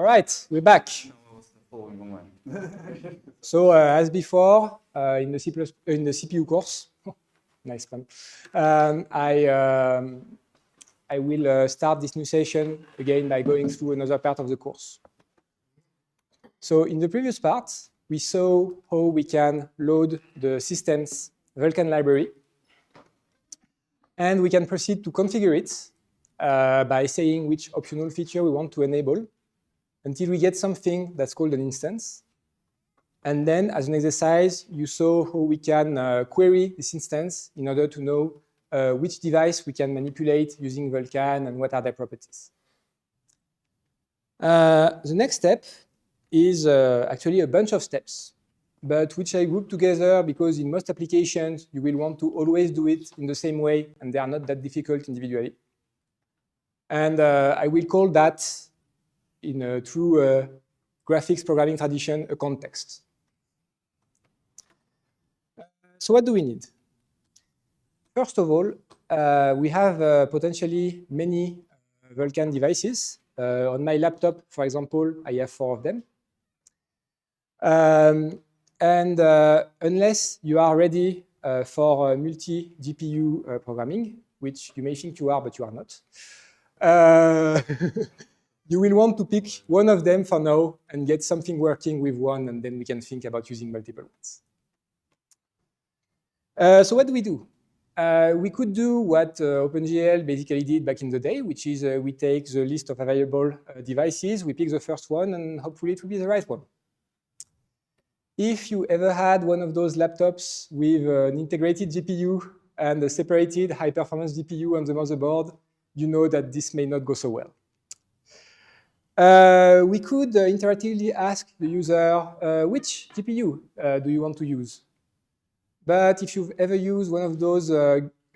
right, we're back. So as before, in the CPU course, nice pun. I will start this new session again by going through another part of the course. So in the previous part, we saw how we can load the system's Vulkan library, and we can proceed to configure it by saying which optional feature we want to enable until we get something that's called an instance. And then, as an exercise, you saw how we can query this instance in order to know which device we can manipulate using Vulkan and what are their properties. The next step is actually a bunch of steps, but which I grouped together because in most applications, you will want to always do it in the same way, and they are not that difficult individually. And I will call that, in a true graphics programming tradition, a context. So what do we need? First of all, we have potentially many Vulkan devices. On my laptop, for example, I have 4 of them. And unless you are ready for multi-GPU programming, which you may think you are, but you are not, you will want to pick one of them for now and get something working with one, and then we can think about using multiple ones. So what do? We could do what OpenGL basically did back in the day, which is we take the list of available devices, we pick the first one, and hopefully it will be the right one. If you ever had one of those laptops with an integrated GPU and a separated high-performance GPU on the motherboard, you know that this may not go so well. We could interactively ask the user, which GPU do you want to use? But if you've ever used one of those,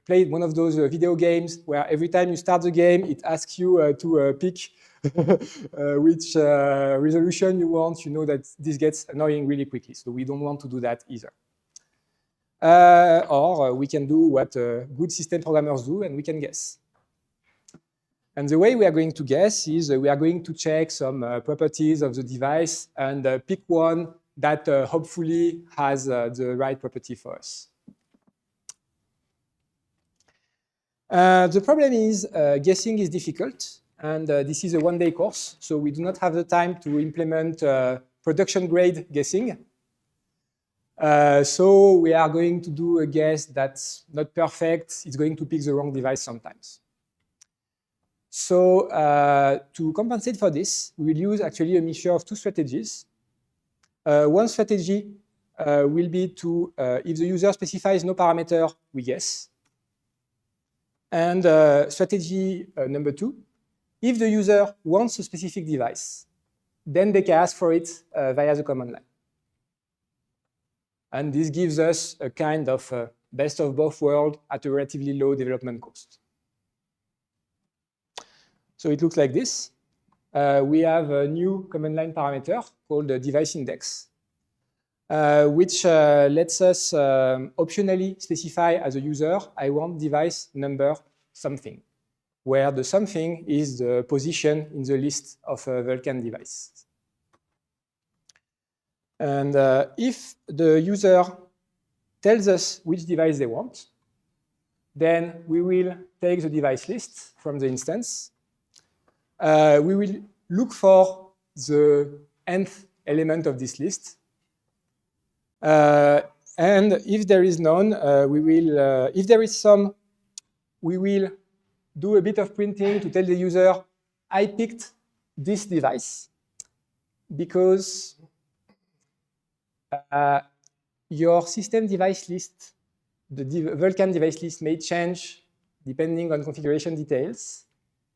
played one of those video games where every time you start the game, it asks you to pick which resolution you want, you know that this gets annoying really quickly. So we don't want to do that either. Or we can do what good system programmers do, and we can guess. And the way we are going to guess is we are going to check some properties of the device and pick one that hopefully has the right property for us. The problem is guessing is difficult, and this is a one-day course, so we do not have the time to implement production-grade guessing. So we are going to do a guess that's not perfect. It's going to pick the wrong device sometimes. So to compensate for this, we will use actually a mixture of 2 strategies. One strategy will be to, if the user specifies no parameter, we guess. And strategy number 2, if the user wants a specific device, then they can ask for it via the command line. And this gives us a kind of best of both worlds at a relatively low development cost. So it looks like this. We have a new command line parameter called the device index, which lets us optionally specify as a user, I want device number something, where the something is the position in the list of Vulkan devices. And if the user tells us which device they want, then we will take the device list from the instance. We will look for the nth element of this list. And if there is none, if there is some, we will do a bit of printing to tell the user, I picked this device because your system device list, the Vulkan device list may change depending on configuration details,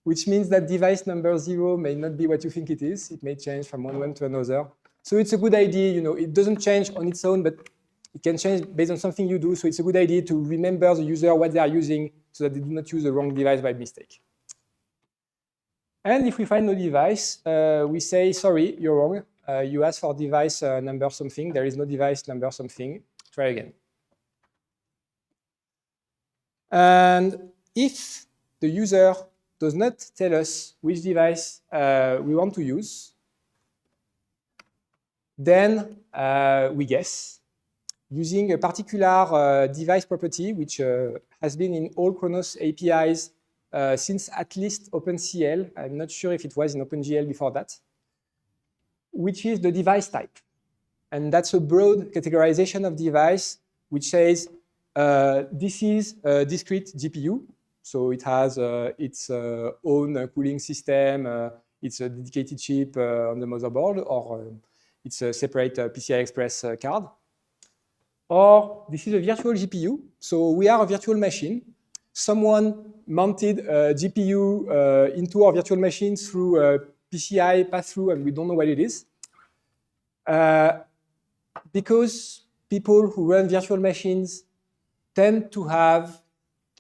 which means that device number 0 may not be what you think it is. It may change from one to another. So it's a good idea, you know, it doesn't change on its own, but it can change based on something you do. So it's a good idea to remember the user what they are using so that they do not use the wrong device by mistake. And if we find no device, we say, sorry, you're wrong. You asked for device number something. There is no device number something. Try again. And if the user does not tell us which device we want to use, Then we guess using a particular device property, which has been in all Chronos APIs since at least OpenCL. I'm not sure if it was in OpenGL before that, which is the device type. And that's a broad categorization of device, which says this is a discrete GPU. So it has its own cooling system. It's a dedicated chip on the motherboard, or it's a separate PCI Express card. Or this is a virtual GPU. So we are a virtual machine. Someone mounted a GPU into our virtual machine through a PCI pass-through, and we don't know what it is. Because people who run virtual machines tend to have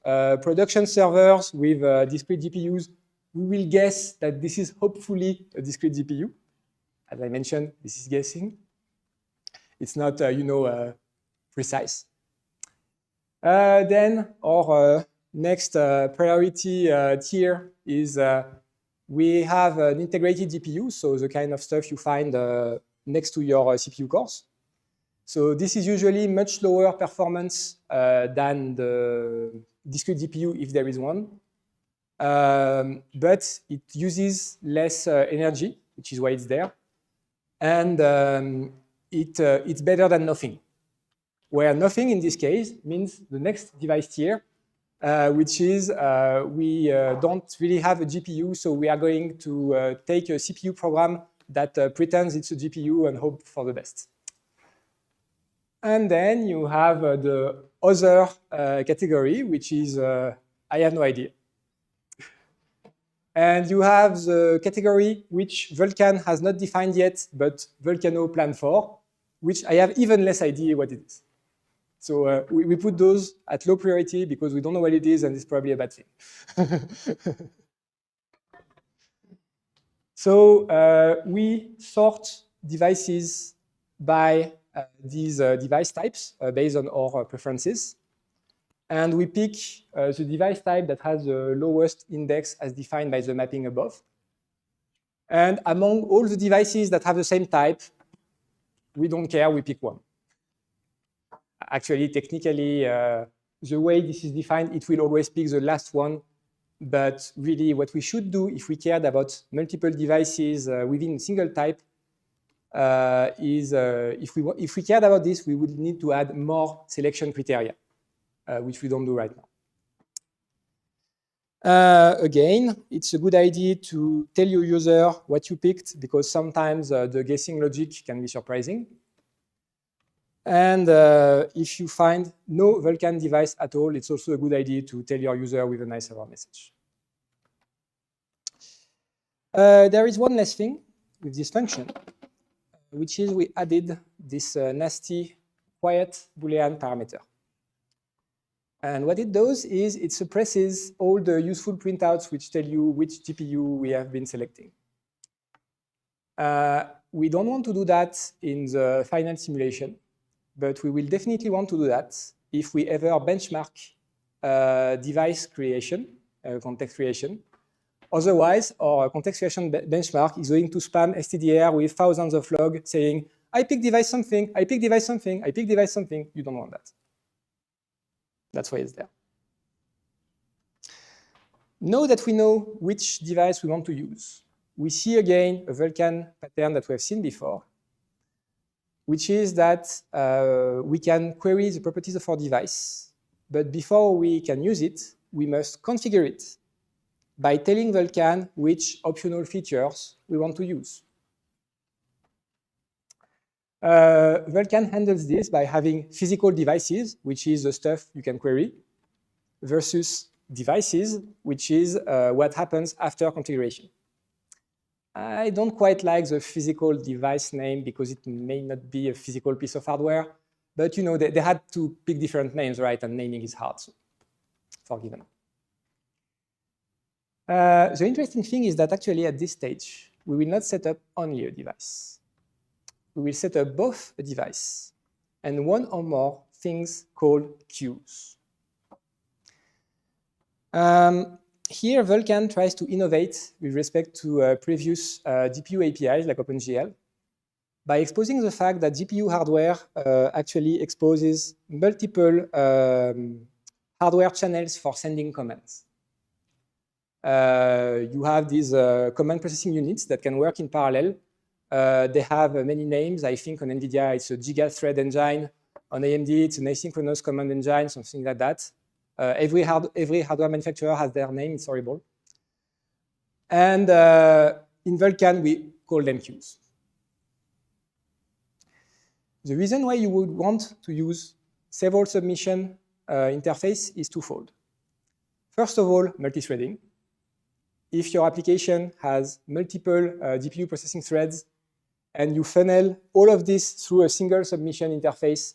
production servers with discrete GPUs, we will guess that this is hopefully a discrete GPU. As I mentioned, this is guessing. It's not, precise. Then our next priority tier is we have an integrated GPU, so the kind of stuff you find next to your CPU cores. So this is usually much lower performance than the discrete GPU if there is one. But it uses less energy, which is why it's there. And it's better than nothing. Where nothing in this case means the next device tier, which is we don't really have a GPU, so we are going to take a CPU program that pretends it's a GPU and hope for the best. And then you have the other category, which is I have no idea. And you have the category which Vulkan has not defined yet, but Vulcano planned for, which I have even less idea what it is. So we put those at low priority because we don't know what it is, and it's probably a bad thing. So we sort devices by these device types based on our preferences. And we pick the device type that has the lowest index as defined by the mapping above. And among all the devices that have the same type, we don't care, we pick one. Actually, technically, the way this is defined, it will always pick the last one. But really, what we should do if we cared about multiple devices within a single type is if we cared about this, we would need to add more selection criteria, which we don't do right now. Again, it's a good idea to tell your user what you picked, because sometimes the guessing logic can be surprising. And if you find no Vulkan device at all, it's also a good idea to tell your user with a nice error message. There is one last thing with this function, which is we added this nasty quiet Boolean parameter. And what it does is it suppresses all the useful printouts which tell you which GPU we have been selecting. We don't want to do that in the final simulation, but we will definitely want to do that if we ever benchmark device creation, context creation. Otherwise, our context creation benchmark is going to spam stdr with thousands of logs saying, I pick device something, I pick device something, I pick device something. You don't want that. That's why it's there. Now that we know which device we want to use, we see again a Vulkan pattern that we have seen before, which is that we can query the properties of our device. But before we can use it, we must configure it by telling Vulkan which optional features we want to use. Vulkan handles this by having physical devices, which is the stuff you can query, versus devices, which is what happens after configuration. I don't quite like the physical device name because it may not be a physical piece of hardware, but they had to pick different names, right? And naming is hard, so forgiven. The interesting thing is that actually at this stage, we will not set up only a device. We will set up both a device and one or more things called queues. Here, Vulkan tries to innovate with respect to previous GPU APIs like OpenGL. by exposing the fact that GPU hardware actually exposes multiple hardware channels for sending commands. You have these command processing units that can work in parallel. They have many names. I think on NVIDIA, it's a giga-thread engine. On AMD, it's an asynchronous command engine, something like that. Every hardware manufacturer has their name. It's horrible. And in Vulkan, we call them queues. The reason why you would want to use several submission interface is twofold. First of all, multi-threading. If your application has multiple GPU processing threads and you funnel all of this through a single submission interface,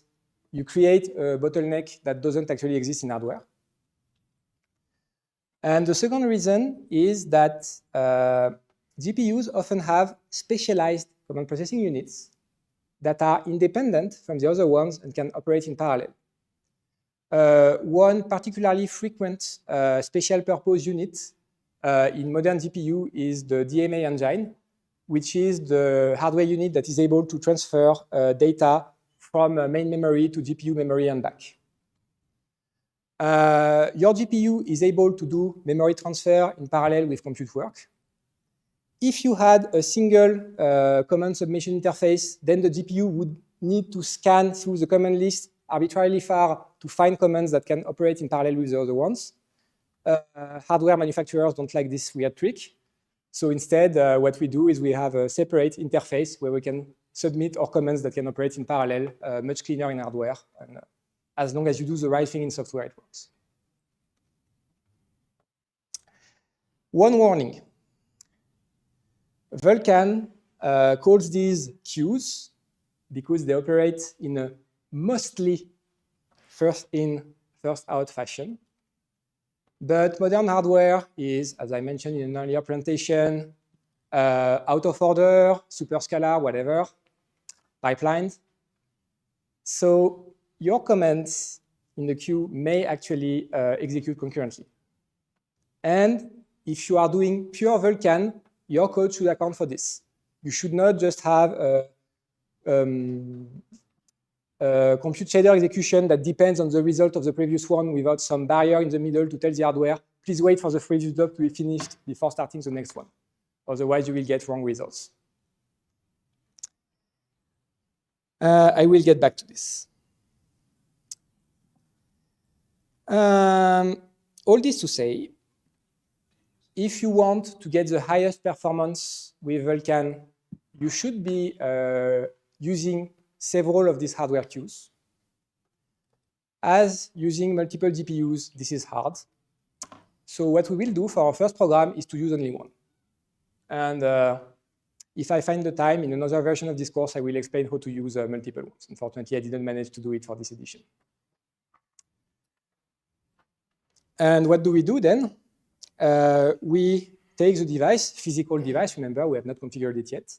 you create a bottleneck that doesn't actually exist in hardware. And the second reason is that GPUs often have specialized command processing units that are independent from the other ones and can operate in parallel. One particularly frequent special purpose unit in modern GPU is the DMA engine, which is the hardware unit that is able to transfer data from main memory to GPU memory and back. Your GPU is able to do memory transfer in parallel with compute work. If you had a single command submission interface, then the GPU would need to scan through the command list arbitrarily far to find commands that can operate in parallel with the other ones. Hardware manufacturers don't like this weird trick. So instead, what we do is we have a separate interface where we can submit our commands that can operate in parallel, much cleaner in hardware. And as long as you do the right thing in software, it works. One warning. Vulkan calls these queues because they operate in a mostly first in, first out fashion. But modern hardware is, as I mentioned in an earlier presentation, out of order, superscalar, whatever, pipelined. So your commands in the queue may actually execute concurrently. And if you are doing pure Vulkan, your code should account for this. You should not just have a compute shader execution that depends on the result of the previous one without some barrier in the middle to tell the hardware, please wait for the previous job to be finished before starting the next one. Otherwise, you will get wrong results. I will get back to this. All this to say, if you want to get the highest performance with Vulkan, you should be using several of these hardware queues. As using multiple GPUs, this is hard. So what we will do for our first program is to use only one. And if I find the time, in another version of this course, I will explain how to use multiple ones. Unfortunately, I didn't manage to do it for this edition. And what do we do then? We take the device, physical device, remember, we have not configured it yet.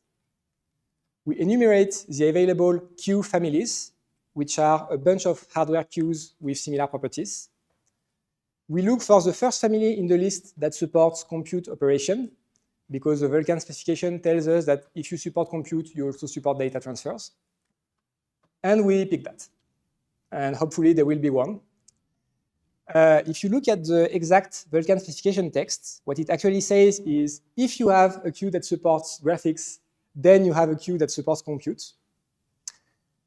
We enumerate the available queue families, which are a bunch of hardware queues with similar properties. We look for the first family in the list that supports compute operation, because the Vulkan specification tells us that if you support compute, you also support data transfers. And we pick that. And hopefully there will be one. If you look at the exact Vulkan specification text, what it actually says is, if you have a queue that supports graphics, then you have a queue that supports compute.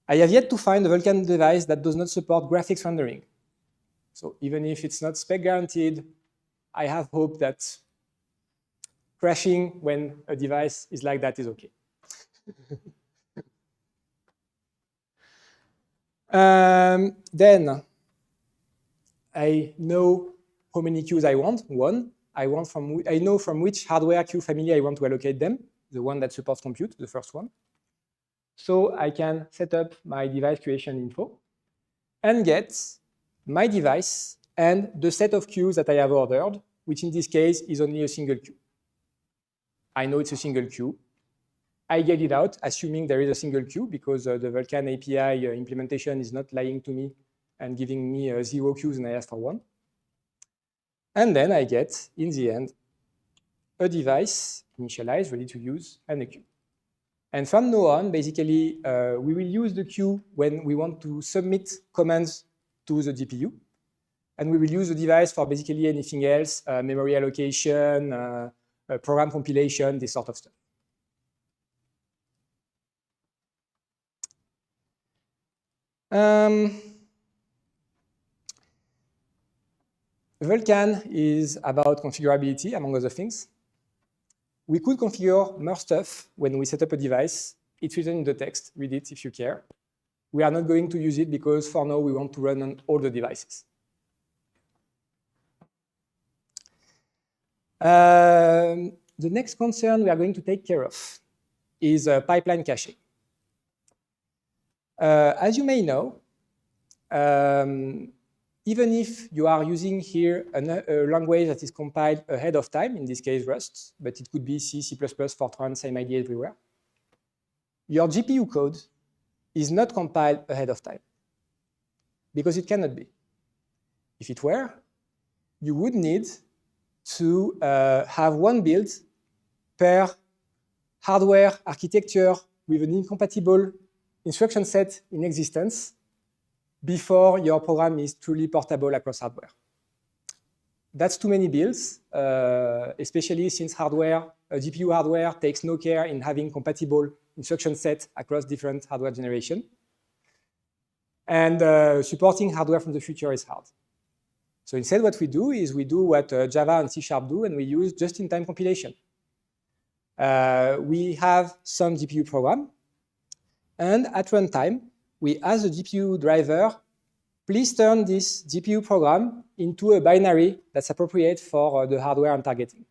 I have yet to find a Vulkan device that does not support graphics rendering. So even if it's not spec guaranteed, I have hope that crashing when a device is like that is okay. Then I know how many queues I want. One. I know from which hardware queue family I want to allocate them, the one that supports compute, the first one. So I can set up my device creation info and get my device and the set of queues that I have ordered, which in this case is only a single queue. I know it's a single queue. I get it out, assuming there is a single queue, because the Vulkan API implementation is not lying to me and giving me 0 queues and I ask for 1. And then I get, in the end, a device initialized, ready to use, and a queue. And from now on, basically, we will use the queue when we want to submit commands to the GPU. And we will use the device for basically anything else, memory allocation, program compilation, this sort of stuff. Vulkan is about configurability, among other things. We could configure more stuff when we set up a device. It's written in the text. Read it if you care. We are not going to use it because for now we want to run on all the devices. The next concern we are going to take care of is pipeline caching. As you may know, even if you are using here a language that is compiled ahead of time, in this case Rust, but it could be C, C++, Fortran, same idea everywhere, your GPU code is not compiled ahead of time because it cannot be. If it were, you would need to have one build per hardware architecture with an incompatible instruction set in existence before your program is truly portable across hardware. That's too many builds, especially since GPU hardware takes no care in having compatible instruction set across different hardware generation. And supporting hardware from the future is hard. So instead what we do is we do what Java and C# do, and we use just-in-time compilation. We have some GPU program, and at runtime, we ask the GPU driver, please turn this GPU program into a binary that's appropriate for the hardware I'm targeting.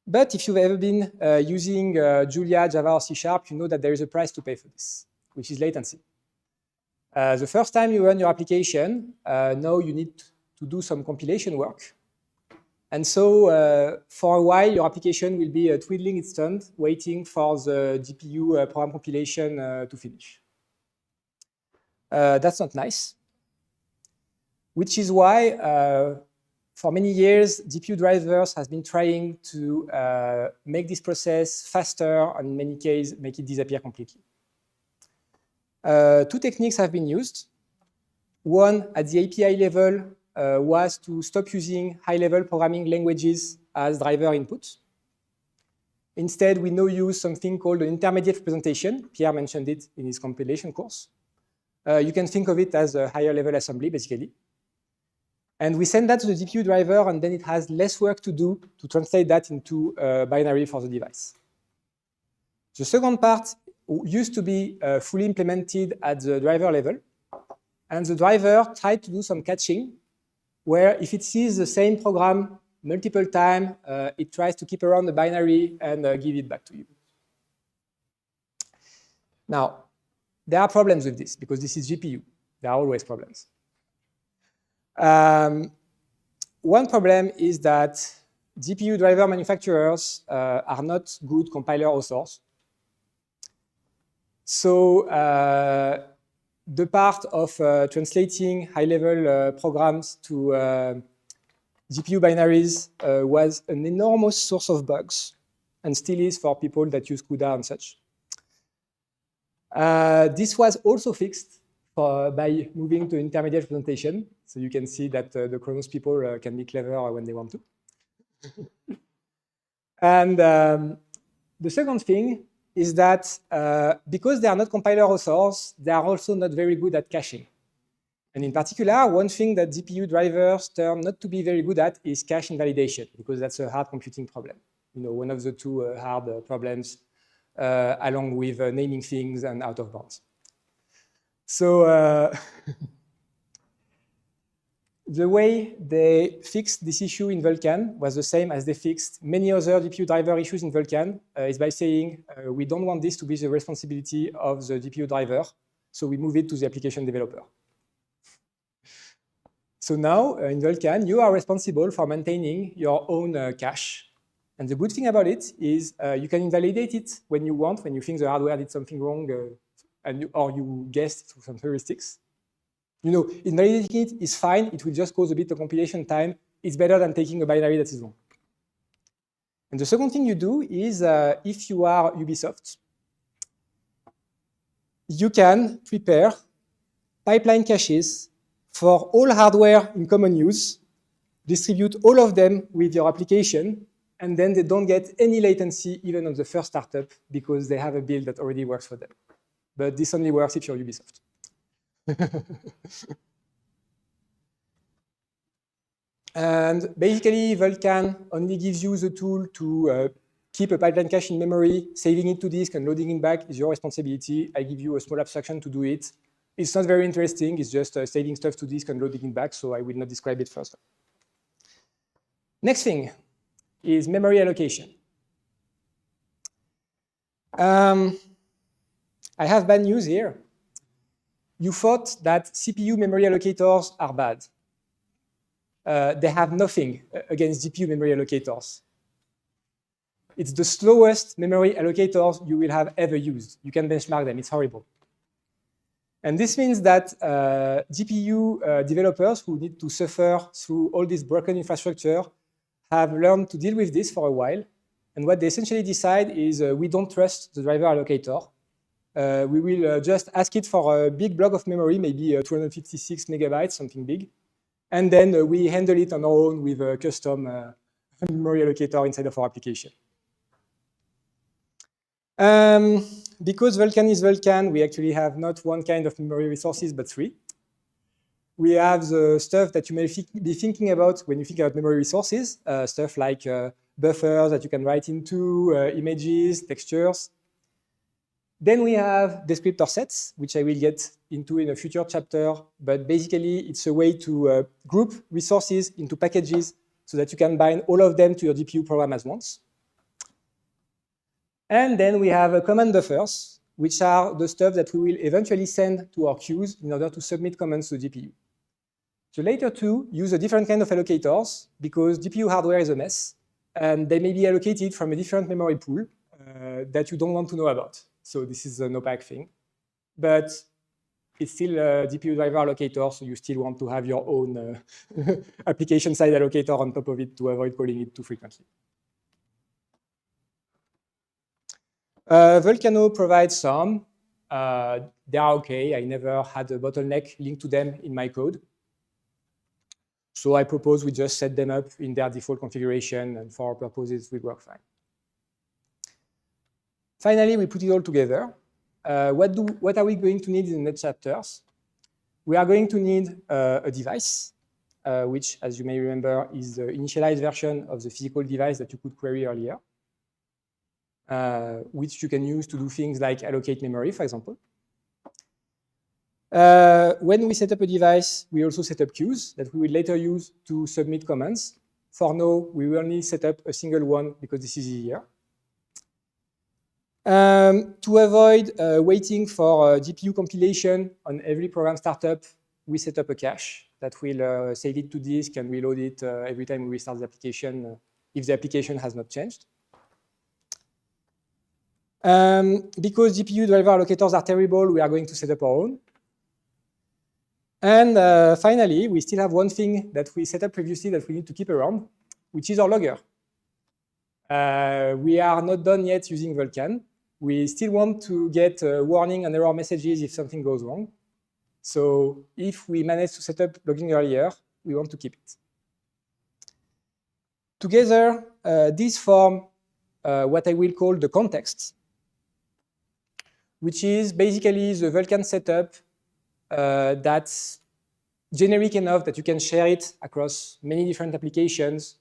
But if you've ever been using Julia, Java, or C#, you know that there is a price to pay for this, which is latency. The first time you run your application, now you need to do some compilation work. And so for a while, your application will be twiddling its thumbs, waiting for the GPU program compilation to finish. That's not nice, which is why for many years, GPU drivers has been trying to make this process faster, and in many cases, make it disappear completely. Two techniques have been used. One, at the API level, was to stop using high-level programming languages as driver input. Instead, we now use something called an intermediate representation. Pierre mentioned it in his compilation course. You can think of it as a higher-level assembly, basically. And we send that to the GPU driver, and then it has less work to do to translate that into a binary for the device. The second part used to be fully implemented at the driver level. And the driver tried to do some catching, where if it sees the same program multiple times, it tries to keep around the binary and give it back to you. Now, there are problems with this, because this is GPU. There are always problems. One problem is that GPU driver manufacturers are not good compiler authors. So the part of translating high-level programs to GPU binaries was an enormous source of bugs, and still is for people that use CUDA and such. This was also fixed by moving to intermediate representation. So you can see that the Kronos people can be clever when they want to. And the second thing is that because they are not compiler authors, they are also not very good at caching. And in particular, one thing that GPU drivers turn not to be very good at is cache invalidation, because that's a hard computing problem. You know, one of the two hard problems, along with naming things and out of bounds. So the way they fixed this issue in Vulkan was the same as they fixed many other GPU driver issues in Vulkan, is by saying, we don't want this to be the responsibility of the GPU driver, so we move it to the application developer. So now, in Vulkan, you are responsible for maintaining your own cache. And the good thing about it is you can invalidate it when you want, when you think the hardware did something wrong, or you guessed through some heuristics. You know, invalidating it is fine. It will just cause a bit of compilation time. It's better than taking a binary that is wrong. And the second thing you do is, if you are Ubisoft, you can prepare pipeline caches for all hardware in common use, distribute all of them with your application, and then they don't get any latency even on the first startup because they have a build that already works for them. But this only works if you're Ubisoft. And basically, Vulkan only gives you the tool to keep a pipeline cache in memory. Saving it to disk and loading it back is your responsibility. I give you a small abstraction to do it. It's not very interesting. It's just saving stuff to disk and loading it back, so I will not describe it further. Next thing is memory allocation. I have bad news here. You thought that CPU memory allocators are bad. They have nothing against GPU memory allocators. It's the slowest memory allocators you will have ever used. You can benchmark them. It's horrible. And this means that GPU developers who need to suffer through all this broken infrastructure have learned to deal with this for a while. And what they essentially decide is we don't trust the driver allocator. We will just ask it for a big block of memory, maybe 256 megabytes, something big. And then we handle it on our own with a custom memory allocator inside of our application. Because Vulkan is Vulkan, we actually have not one kind of memory resources, but three. We have the stuff that you may be thinking about when you think about memory resources, stuff like buffers that you can write into, images, textures. Then we have descriptor sets, which I will get into in a future chapter. But basically, it's a way to group resources into packages so that you can bind all of them to your GPU program as once. And then we have command buffers, which are the stuff that we will eventually send to our queues in order to submit commands to the GPU. The later two use a different kind of allocators because GPU hardware is a mess, and they may be allocated from a different memory pool that you don't want to know about. So this is an opaque thing. But it's still a GPU driver allocator, so you still want to have your own application-side allocator on top of it to avoid calling it too frequently. Vulkan provides some. They are OK. I never had a bottleneck linked to them in my code. So I propose we just set them up in their default configuration, and for our purposes, we work fine. Finally, we put it all together. What are we going to need in the next chapters? We are going to need a device, which, as you may remember, is the initialized version of the physical device that you could query earlier, which you can use to do things like allocate memory, for example. When we set up a device, we also set up queues that we will later use to submit commands. For now, we will only set up a single one because this is easier. To avoid waiting for GPU compilation on every program startup, we set up a cache that will save it to disk and reload it every time we restart the application if the application has not changed. Because GPU driver allocators are terrible, we are going to set up our own. And finally, we still have one thing that we set up previously that we need to keep around, which is our logger. We are not done yet using Vulkan. We still want to get warning and error messages if something goes wrong. So if we manage to set up logging earlier, we want to keep it. Together, these form what I will call the context, which is basically the Vulkan setup that's generic enough that you can share it across many different applications,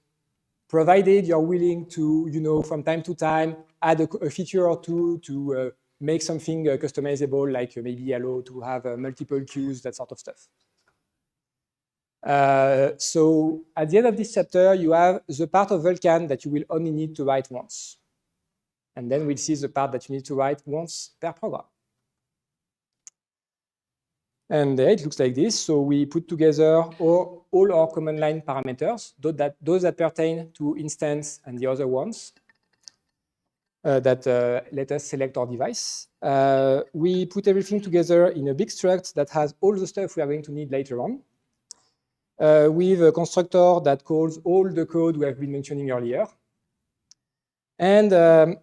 provided you're willing to, from time to time, add a feature or two to make something customizable, like maybe allow to have multiple queues, that sort of stuff. So at the end of this chapter, you have the part of Vulkan that you will only need to write once. And then we'll see the part that you need to write once per program. And there it looks like this. So we put together all our command line parameters, those that pertain to instance and the other ones that let us select our device. We put everything together in a big struct that has all the stuff we are going to need later on, with a constructor that calls all the code we have been mentioning earlier. And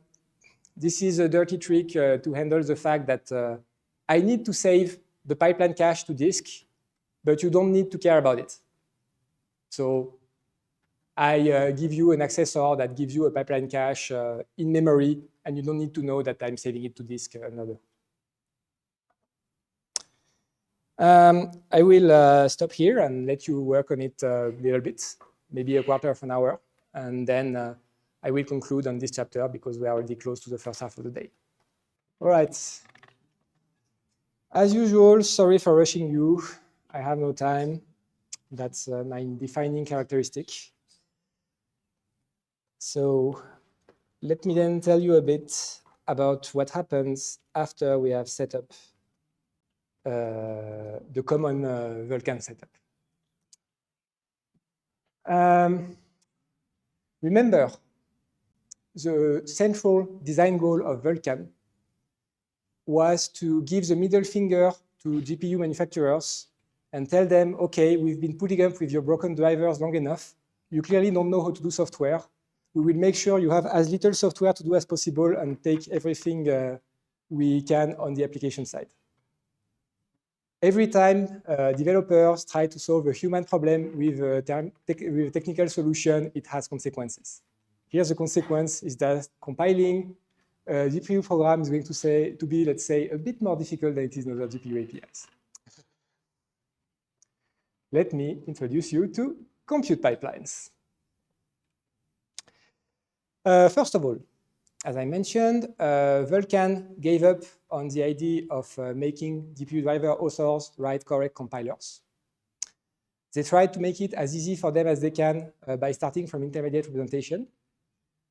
this is a dirty trick to handle the fact that I need to save the pipeline cache to disk, but you don't need to care about it. So I give you an accessor that gives you a pipeline cache in memory, and you don't need to know that I'm saving it to disk another. I will stop here and let you work on it a little bit, maybe a quarter of an hour, and then I will conclude on this chapter because we are already close to the first half of the day. All right. As usual, sorry for rushing you. I have no time. That's my defining characteristic. So let me then tell you a bit about what happens after we have set up the common Vulkan setup. Remember, the central design goal of Vulkan was to give the middle finger to GPU manufacturers and tell them, okay, we've been putting up with your broken drivers long enough. You clearly don't know how to do software. We will make sure you have as little software to do as possible and take everything we can on the application side. Every time developers try to solve a human problem with a technical solution, it has consequences. Here, the consequence is that compiling a GPU program is going to be, let's say, a bit more difficult than it is in other GPU APIs. Let me introduce you to compute pipelines. First of all, as I mentioned, Vulkan gave up on the idea of making GPU driver authors write correct compilers. They tried to make it as easy for them as they can by starting from intermediate representation.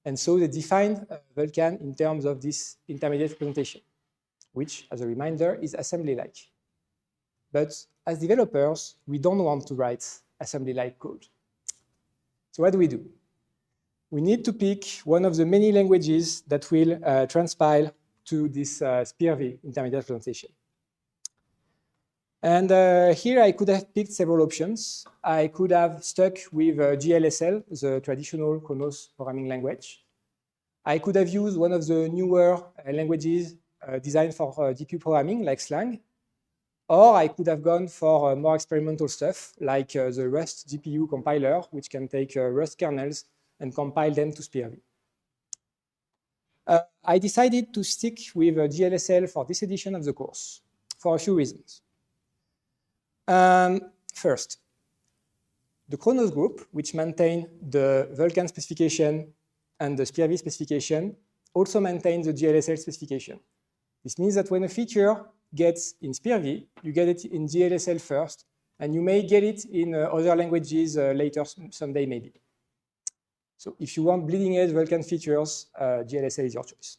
And so they defined Vulkan in terms of this intermediate representation, which, as a reminder, is assembly-like. But as developers, we don't want to write assembly-like code. So what do? We need to pick one of the many languages that will transpile to this SPIR-V intermediate representation. And here I could have picked several options. I could have stuck with GLSL, the traditional Kronos programming language. I could have used one of the newer languages designed for GPU programming, like Slang. Or I could have gone for more experimental stuff, like the Rust GPU compiler, which can take Rust kernels and compile them to SPIR-V. I decided to stick with GLSL for this edition of the course for a few reasons. First, the Kronos group, which maintain the Vulkan specification and the SPIR-V specification, also maintains the GLSL specification. This means that when a feature gets in SPIR-V, you get it in GLSL first, and you may get it in other languages later, someday maybe. So if you want bleeding edge Vulkan features, GLSL is your choice.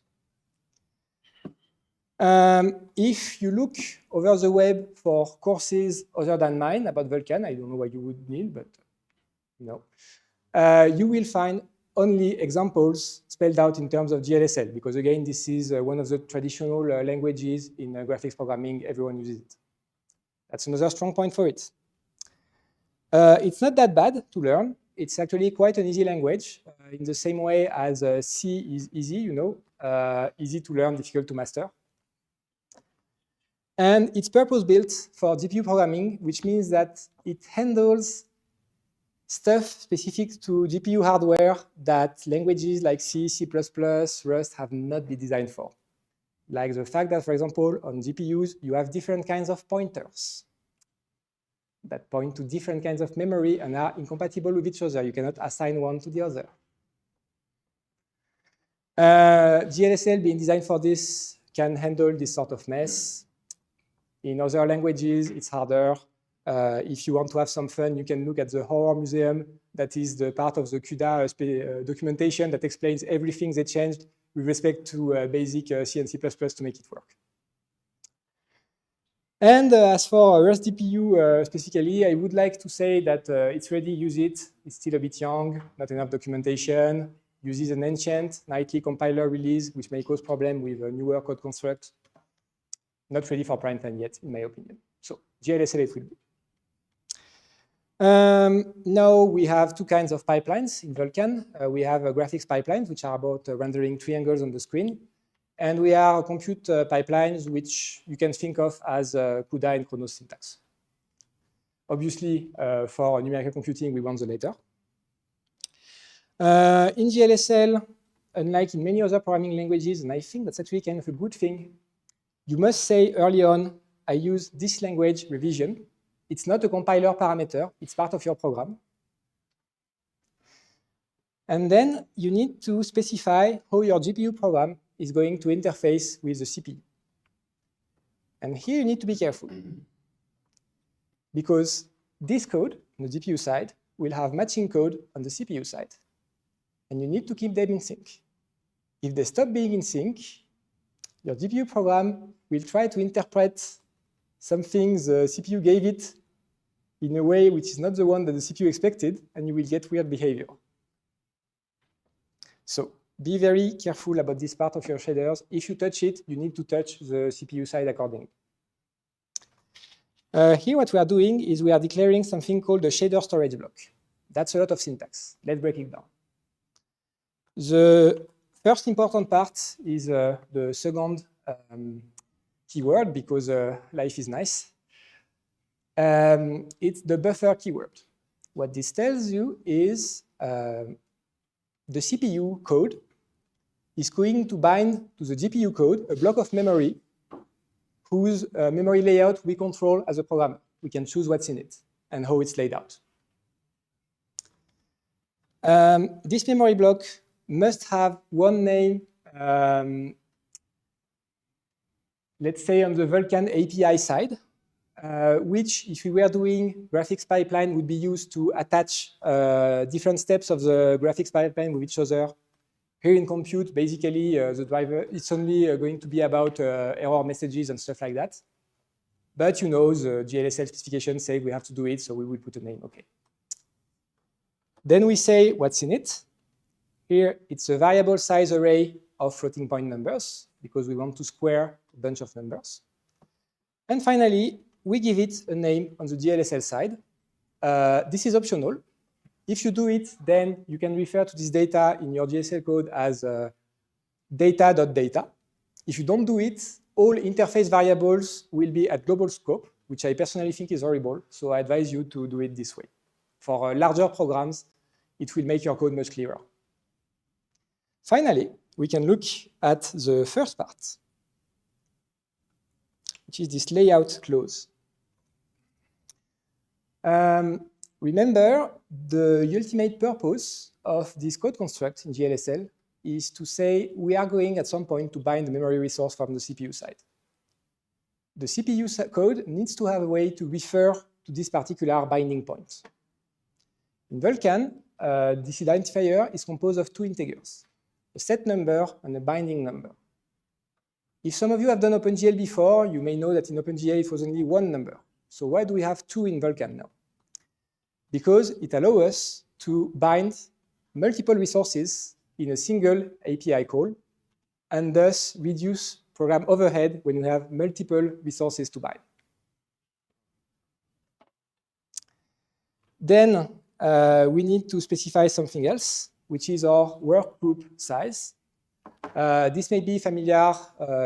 If you look over the web for courses other than mine about Vulkan, I don't know what you would need, but you will find only examples spelled out in terms of GLSL, because again, this is one of the traditional languages in graphics programming. Everyone uses it. That's another strong point for it. It's not that bad to learn. It's actually quite an easy language, in the same way as C is easy, easy to learn, difficult to master. And it's purpose-built for GPU programming, which means that it handles stuff specific to GPU hardware that languages like C, C++, Rust have not been designed for. Like the fact that, for example, on GPUs, you have different kinds of pointers that point to different kinds of memory and are incompatible with each other. You cannot assign one to the other. GLSL being designed for this can handle this sort of mess. In other languages, it's harder. If you want to have some fun, you can look at the Horror Museum. That is the part of the CUDA documentation that explains everything they changed with respect to basic C and C++ to make it work. And as for Rust GPU specifically, I would like to say that it's ready, use it. It's still a bit young, not enough documentation. Uses an ancient nightly compiler release, which may cause problem with a newer code construct. Not ready for prime time yet, in my opinion. So GLSL it will be. Now we have two kinds of pipelines in Vulkan. We have graphics pipelines, which are about rendering triangles on the screen. And we have compute pipelines, which you can think of as CUDA and Chronos syntax. Obviously, for numerical computing, we want the latter. In GLSL, unlike in many other programming languages, and I think that's actually kind of a good thing, you must say early on, I use this language revision. It's not a compiler parameter, it's part of your program. And then you need to specify how your GPU program is going to interface with the CPU. And here you need to be careful, because this code on the GPU side will have matching code on the CPU side. And you need to keep them in sync. If they stop being in sync, your GPU program will try to interpret something the CPU gave it in a way which is not the one that the CPU expected, and you will get weird behavior. So be very careful about this part of your shaders. If you touch it, you need to touch the CPU side accordingly. Here what we are doing is we are declaring something called a shader storage block. That's a lot of syntax. Let's break it down. The first important part is the second keyword, because life is nice. It's the buffer keyword. What this tells you is the CPU code is going to bind to the GPU code a block of memory whose memory layout we control as a programmer. We can choose what's in it and how it's laid out. This memory block must have one name, let's say on the Vulkan API side, which, if we were doing graphics pipeline, would be used to attach different steps of the graphics pipeline with each other. Here in compute, basically, the driver, it's only going to be about error messages and stuff like that. But you know, the GLSL specification say we have to do it, so we will put a name, okay. Then we say what's in it. Here, it's a variable size array of floating point numbers, because we want to square a bunch of numbers. And finally, we give it a name on the GLSL side. This is optional. If you do it, then you can refer to this data in your GLSL code as data.data. If you don't do it, all interface variables will be at global scope, which I personally think is horrible. So I advise you to do it this way. For larger programs, it will make your code much clearer. Finally, we can look at the first part, which is this layout clause. Remember, the ultimate purpose of this code construct in GLSL is to say we are going at some point to bind the memory resource from the CPU side. The CPU code needs to have a way to refer to this particular binding point. In Vulkan, this identifier is composed of two integers, a set number and a binding number. If some of you have done OpenGL before, you may know that in OpenGL it was only one number. So why do we have two in Vulkan now? Because it allows us to bind multiple resources in a single API call, and thus reduce program overhead when you have multiple resources to bind. Then we need to specify something else, which is our work group size. This may be familiar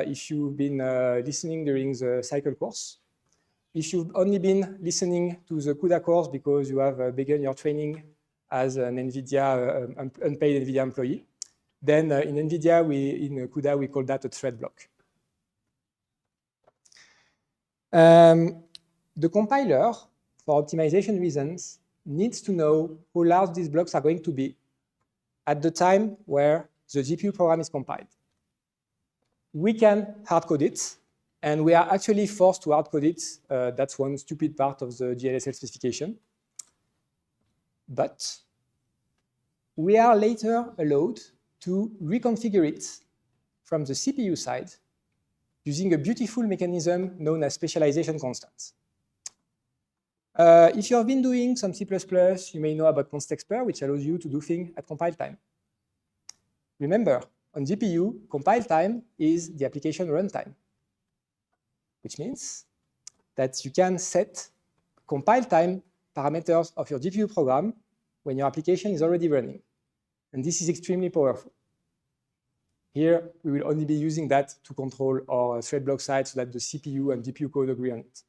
if you've been listening during the cycle course. If you've only been listening to the CUDA course because you have begun your training as an NVIDIA, unpaid NVIDIA employee, then in NVIDIA, in CUDA, we call that a thread block. The compiler, for optimization reasons, needs to know how large these blocks are going to be at the time where the GPU program is compiled. We can hard-code it, and we are actually forced to hard-code it. That's one stupid part of the GLSL specification. But we are later allowed to reconfigure it from the CPU side using a beautiful mechanism known as specialization constants. If you have been doing some C++, you may know about const_expr, which allows you to do things at compile time. Remember, on GPU, compile time is the application runtime, which means that you can set compile time parameters of your GPU program when your application is already running. And this is extremely powerful. Here, we will only be using that to control our thread block size so that the CPU and GPU code agree on it.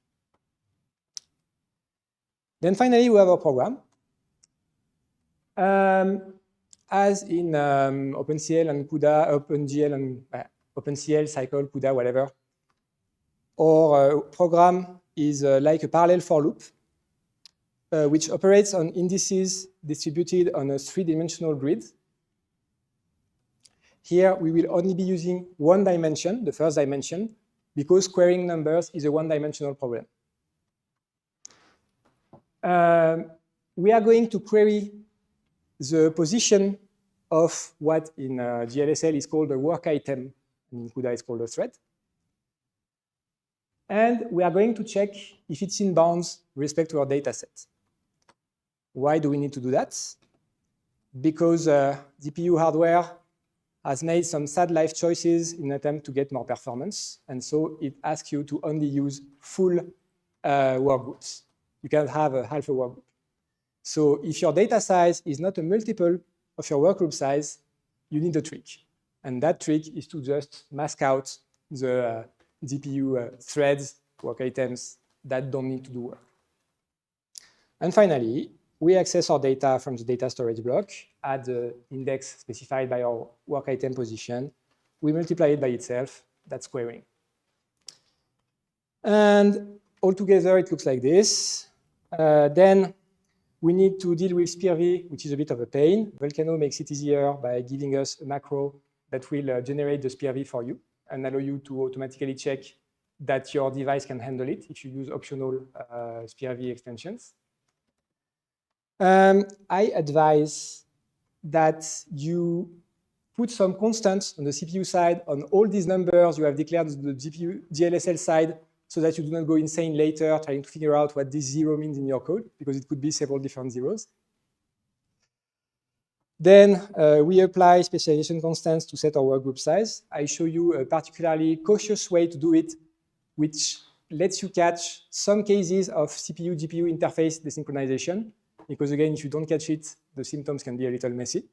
Then finally, we have our program. As in OpenCL and CUDA, OpenGL and OpenCL, Cycle, CUDA, whatever, our program is like a parallel for loop, which operates on indices distributed on a 3-dimensional grid. Here, we will only be using one dimension, the first dimension, because squaring numbers is a one-dimensional problem. We are going to query the position of what in GLSL is called a work item, and in CUDA it's called a thread. And we are going to check if it's in bounds with respect to our data set. Why do we need to do that? Because GPU hardware has made some sad life choices in an attempt to get more performance. And so it asks you to only use full work groups. You can't have a half a work group. So if your data size is not a multiple of your workgroup size, you need a trick. And that trick is to just mask out the GPU threads, work items that don't need to do work. And finally, we access our data from the data storage block at the index specified by our work item position. We multiply it by itself. That's squaring. And altogether, it looks like this. Then we need to deal with SPIR-V, which is a bit of a pain. Vulkan makes it easier by giving us a macro that will generate the SPIR-V for you and allow you to automatically check that your device can handle it if you use optional SPIR-V extensions. I advise that you put some constants on the CPU side on all these numbers you have declared on the GPU GLSL side, so that you do not go insane later trying to figure out what this 0 means in your code, because it could be several different zeros. Then we apply specialization constants to set our workgroup size. I show you a particularly cautious way to do it, which lets you catch some cases of CPU-GPU interface desynchronization, because again, if you don't catch it, the symptoms can be a little messy.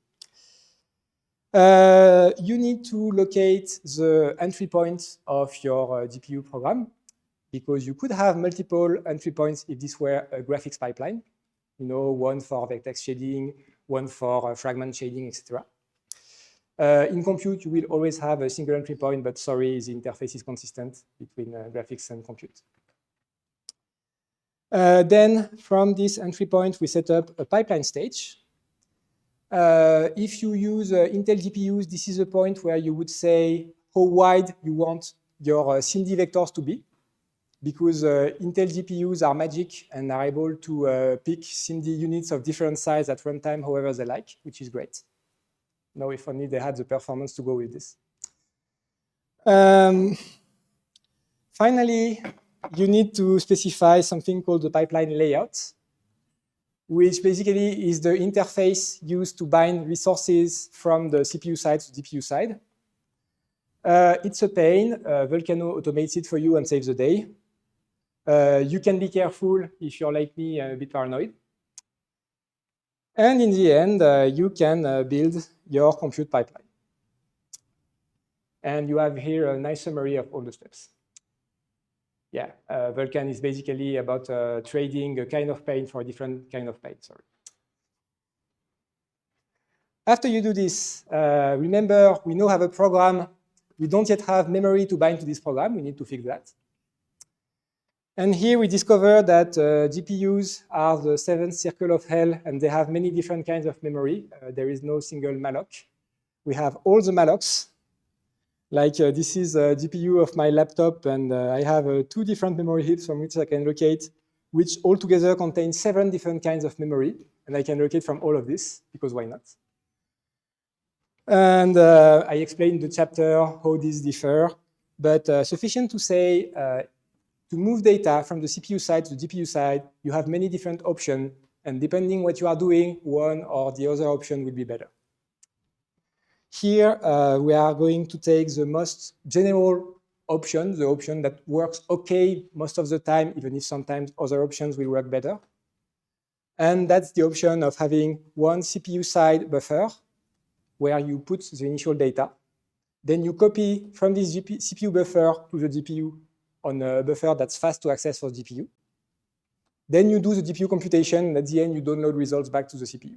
You need to locate the entry points of your GPU program, because you could have multiple entry points if this were a graphics pipeline. You know, one for vertex shading, one for fragment shading, etc. In compute, you will always have a single entry point, but sorry, the interface is consistent between graphics and compute. Then from this entry point, we set up a pipeline stage. If you use Intel GPUs, this is a point where you would say how wide you want your SIMD vectors to be, because Intel GPUs are magic and are able to pick SIMD units of different size at runtime however they like, which is great. Now, if only they had the performance to go with this. Finally, you need to specify something called the pipeline layout, which basically is the interface used to bind resources from the CPU side to the GPU side. It's a pain. Vulkan automates it for you and saves the day. You can be careful if you're like me, a bit paranoid. And in the end, you can build your compute pipeline. And you have here a nice summary of all the steps. Yeah, Vulkan is basically about trading a kind of pain for a different kind of pain, sorry. After you do this, remember, we now have a program. We don't yet have memory to bind to this program. We need to fix that. And here we discover that GPUs are the seventh circle of hell, and they have many different kinds of memory. There is no single malloc. We have all the mallocs. Like this is a GPU of my laptop, and I have 2 different memory heaps from which I can locate, which altogether contain 7 different kinds of memory. And I can locate from all of this, because why not? And I explained in the chapter how these differ. But sufficient to say, to move data from the CPU side to the GPU side, you have many different options. And depending what you are doing, one or the other option will be better. Here, we are going to take the most general option, the option that works OK most of the time, even if sometimes other options will work better. And that's the option of having one CPU side buffer where you put the initial data. Then you copy from this CPU buffer to the GPU on a buffer that's fast to access for GPU. Then you do the GPU computation, and at the end, you download results back to the CPU.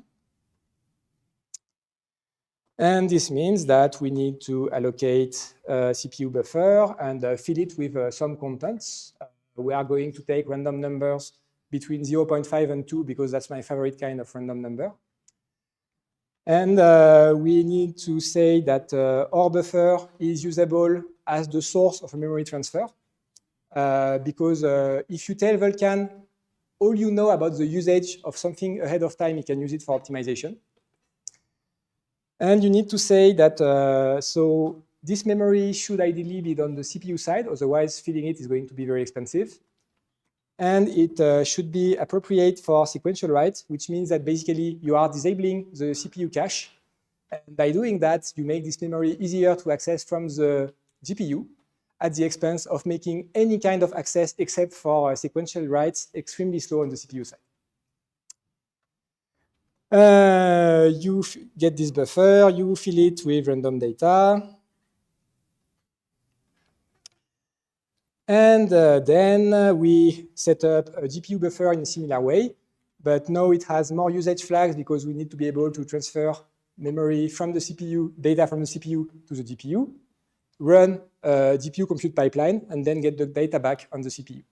And this means that we need to allocate a CPU buffer and fill it with some contents. We are going to take random numbers between 0.5 and 2 because that's my favorite kind of random number. And we need to say that our buffer is usable as the source of a memory transfer. Because if you tell Vulkan all you know about the usage of something ahead of time, you can use it for optimization. And you need to say that, so this memory should ideally be on the CPU side, otherwise filling it is going to be very expensive. And it should be appropriate for sequential write, which means that basically you are disabling the CPU cache. And by doing that, you make this memory easier to access from the GPU at the expense of making any kind of access except for sequential writes extremely slow on the CPU side. You get this buffer, you fill it with random data. And then we set up a GPU buffer in a similar way, but now it has more usage flags because we need to be able to transfer memory from the CPU, data from the CPU to the GPU, run a GPU compute pipeline, and then get the data back on the CPU.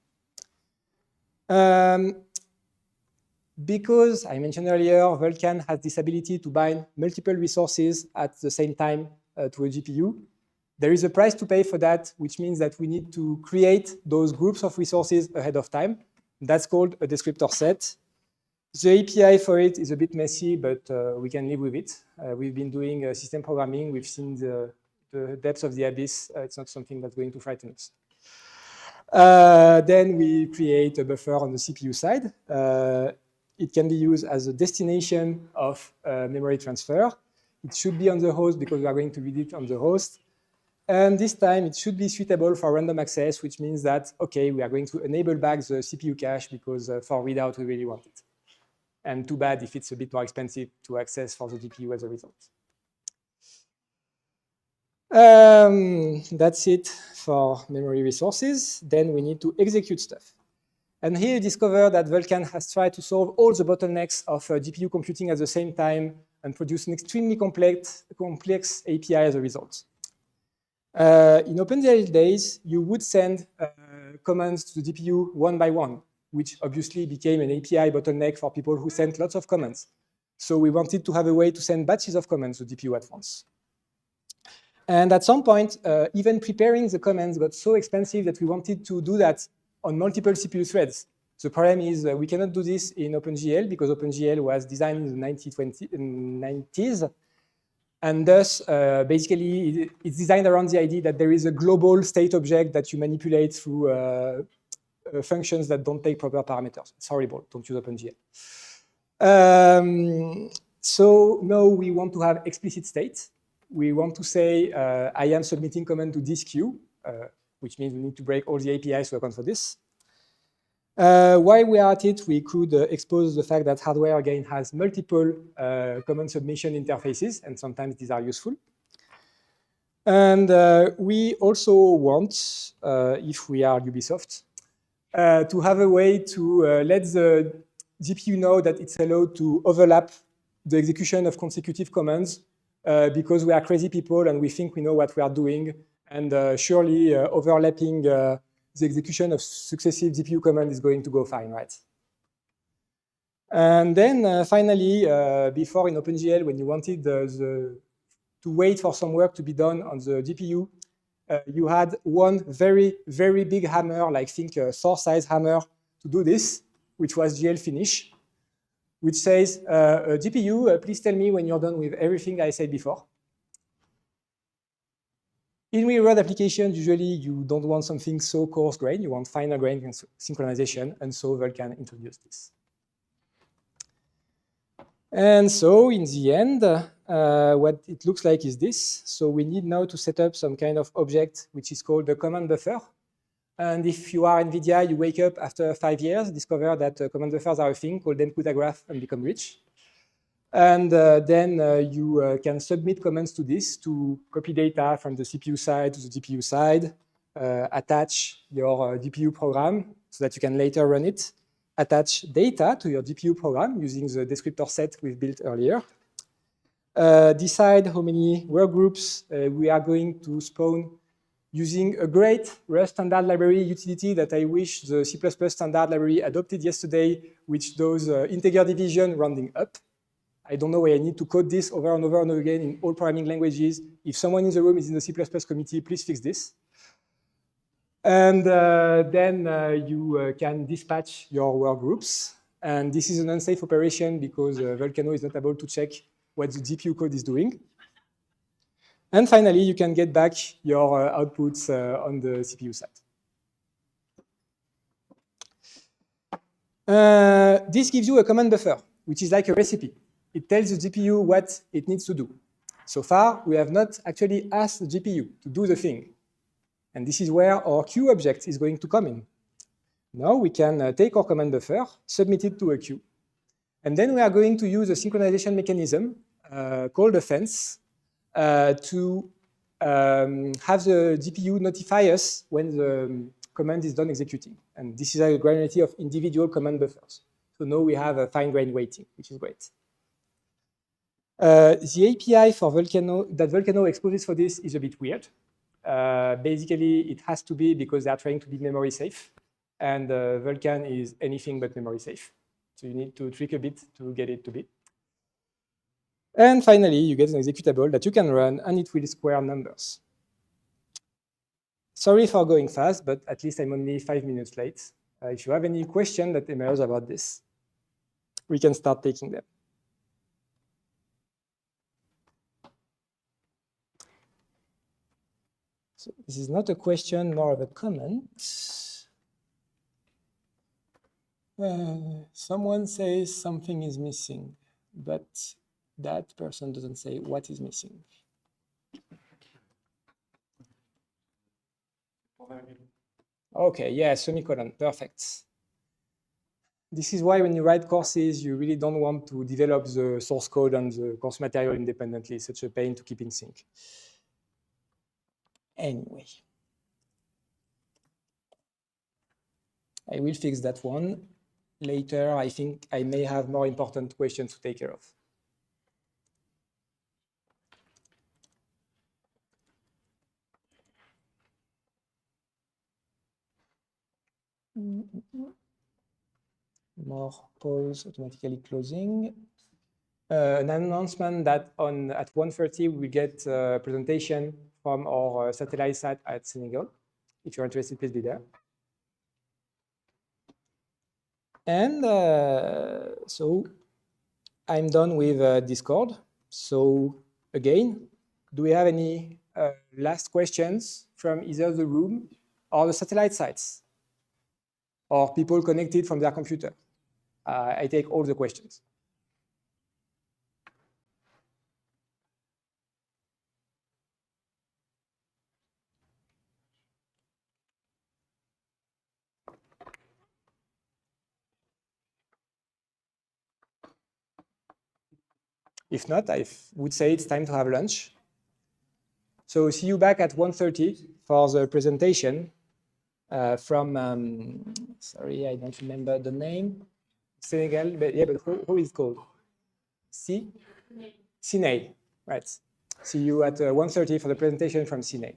Because I mentioned earlier, Vulkan has this ability to bind multiple resources at the same time to a GPU. There is a price to pay for that, which means that we need to create those groups of resources ahead of time. That's called a descriptor set. The API for it is a bit messy, but we can live with it. We've been doing system programming. We've seen the depths of the abyss. It's not something that's going to frighten us. Then we create a buffer on the CPU side. It can be used as a destination of memory transfer. It should be on the host because we are going to read it on the host. And this time, it should be suitable for random access, which means that, OK, we are going to enable back the CPU cache because for readout, we really want it. And too bad if it's a bit more expensive to access for the GPU as a result. That's it for memory resources. Then we need to execute stuff. And here you discover that Vulkan has tried to solve all the bottlenecks of GPU computing at the same time and produce an extremely complex API as a result. In OpenGL days, you would send commands to the GPU one by one, which obviously became an API bottleneck for people who sent lots of commands. So we wanted to have a way to send batches of commands to the GPU at once. And at some point, even preparing the commands got so expensive that we wanted to do that on multiple CPU threads. The problem is we cannot do this in OpenGL because OpenGL was designed in the 1990s. And thus, basically, it's designed around the idea that there is a global state object that you manipulate through functions that don't take proper parameters. It's horrible. Don't use OpenGL. So now we want to have explicit state. We want to say, I am submitting command to this queue, which means we need to break all the APIs to account for this. While we are at it, we could expose the fact that hardware, again, has multiple command submission interfaces, and sometimes these are useful. And we also want, if we are Ubisoft, to have a way to let the GPU know that it's allowed to overlap the execution of consecutive commands because we are crazy people and we think we know what we are doing. And surely overlapping the execution of successive GPU commands is going to go fine, right? And then finally, before in OpenGL, when you wanted to wait for some work to be done on the GPU, you had one very, very big hammer, like think a Thor-size hammer, to do this, which was GL finish, which says, GPU, please tell me when you're done with everything I said before. In real-world applications, usually you don't want something so coarse-grained. You want finer-grained synchronization, and so Vulkan introduced this. And so in the end, what it looks like is this. So we need now to set up some kind of object which is called the command buffer. And if you are NVIDIA, you wake up after 5 years, discover that command buffers are a thing, call them CUDA graph, and become rich. And then you can submit commands to this to copy data from the CPU side to the GPU side, attach your GPU program so that you can later run it, attach data to your GPU program using the descriptor set we've built earlier, decide how many workgroups we are going to spawn using a great Rust standard library utility that I wish the C++ standard library adopted yesterday, which does integer division rounding up. I don't know why I need to code this over and over and over again in all programming languages. If someone in the room is in the C++ committee, please fix this. And then you can dispatch your workgroups. And this is an unsafe operation because Vulkan is not able to check what the GPU code is doing. And finally, you can get back your outputs on the CPU side. This gives you a command buffer, which is like a recipe. It tells the GPU what it needs to do. So far, we have not actually asked the GPU to do the thing. And this is where our queue object is going to come in. Now we can take our command buffer, submit it to a queue. And then we are going to use a synchronization mechanism called a fence to have the GPU notify us when the command is done executing. And this is a granularity of individual command buffers. So now we have a fine-grained weighting, which is great. The API for Vulkan that Vulkan exposes for this is a bit weird. Basically, it has to be because they are trying to be memory safe. And Vulkan is anything but memory safe. So you need to trick a bit to get it to be. And finally, you get an executable that you can run, and it will square numbers. Sorry for going fast, but at least I'm only 5 minutes late. If you have any question that emerge about this, we can start taking them. So this is not a question, more of a comment. Someone says something is missing, but that person doesn't say what is missing. Okay, yeah, semicolon, perfect. This is why when you write courses, you really don't want to develop the source code and the course material independently. It's such a pain to keep in sync. Anyway, I will fix that one. Later, I think I may have more important questions to take care of. More polls automatically closing. An announcement that at 1:30 we get a presentation from our satellite site at Senegal. If you're interested, please be there. And so I'm done with Discord. So again, do we have any last questions from either the room or the satellite sites or people connected from their computer? I take all the questions. If not, I would say it's time to have lunch. So see you back at 1:30 for the presentation from, sorry, I don't remember the name, Senegal, but yeah, but who is it called? Sinei, right. See you at 1:30 for the presentation from Sinei.